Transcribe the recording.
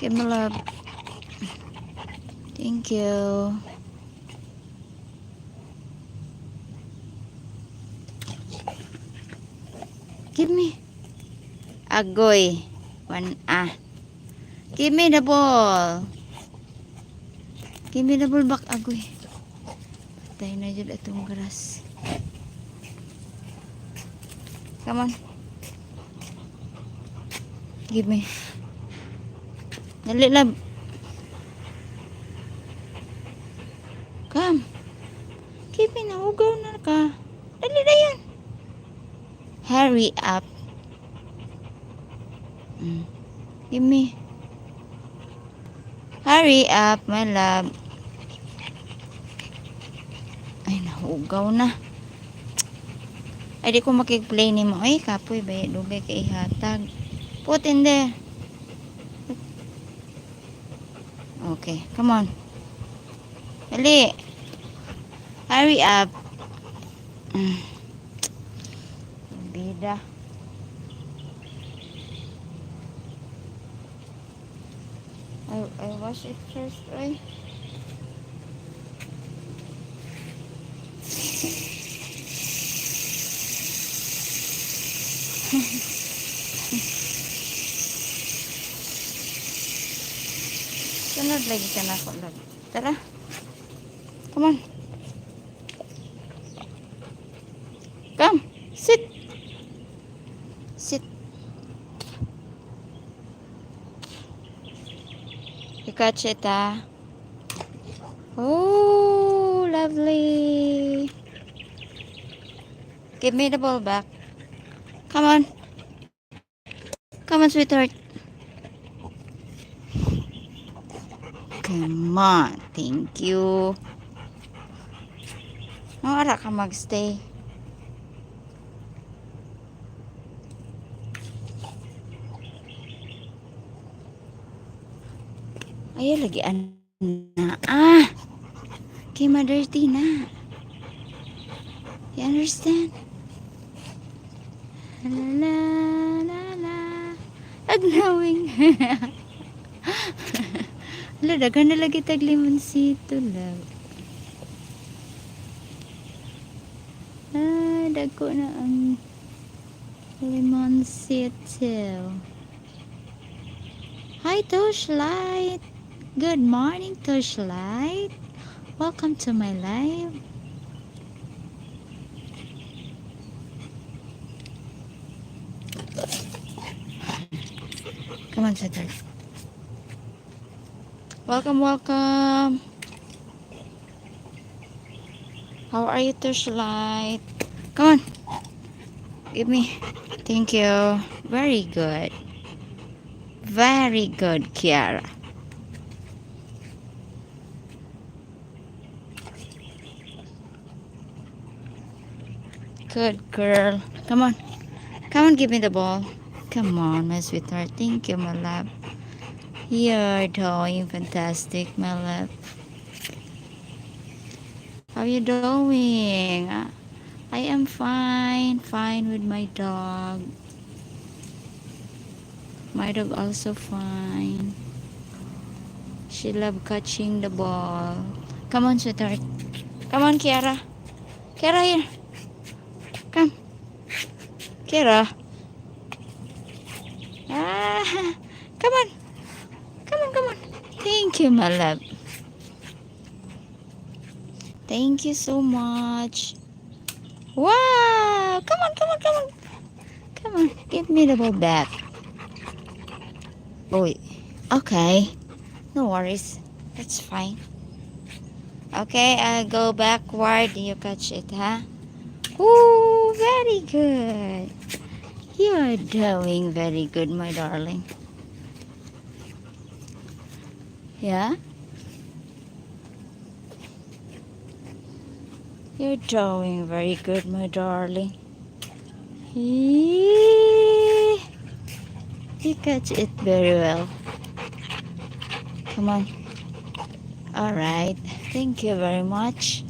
Okay, my love. Thank you. Give me. Agoy. Give me the ball. Give me the ball back, agoy. Patay na dyan itong grass. Come on. Give me. Dali, love. Come. Give me na. Ugaw na ka. Dali na yan. Hurry up. Give me. Hurry up, my love. Ay, nahugaw na. Ay, di ko makik-play ni mo. Ay, kapoy ba? Dugay ka ihatag. Put in there. Okay, come on. Dali. Hurry up. Bida. I wash it first, right? Sunod lagi ka na ako, love. Tara. Come on. Come. Sit. Sit. You catch it, ah? Oh, lovely. Give me the ball back. Come on. Come on, sweetheart. Come on. Thank you. Ara ka magstay. Ayaw lagi na. Okay, ma-dirty na. You understand? La la la la. Agnawing. Wala, daghan na lagi tag limonsito, love. Dagko na ang limonsito. Hi, Torchlight. Good morning, Torchlight. Welcome to my live. Come on, sweetheart. Welcome, welcome. How are you, Torchlight? Come on. Give me. Thank you. Very good. Very good, Kiara. Good girl. Come on. Come on, give me the ball. Come on, my sweetheart. Thank you, my love. You're doing fantastic, my love. How you doing? I am fine. Fine with my dog. My dog also fine. She love catching the ball. Come on, sweetheart. Come on, Kiara. Kiara, here. Come. Kiara. Come on. Come on, come on. Thank you, my love. Thank you so much. Wow. Come on, come on, come on. Come on. Give me the ball back. Oh, okay. No worries. That's fine. Okay, I'll go backward. You catch it, huh? Ooh, very good. You're doing very good, my darling. Yeah? You're doing very good, my darling. You catch it very well. Come on. All right. Thank you very much.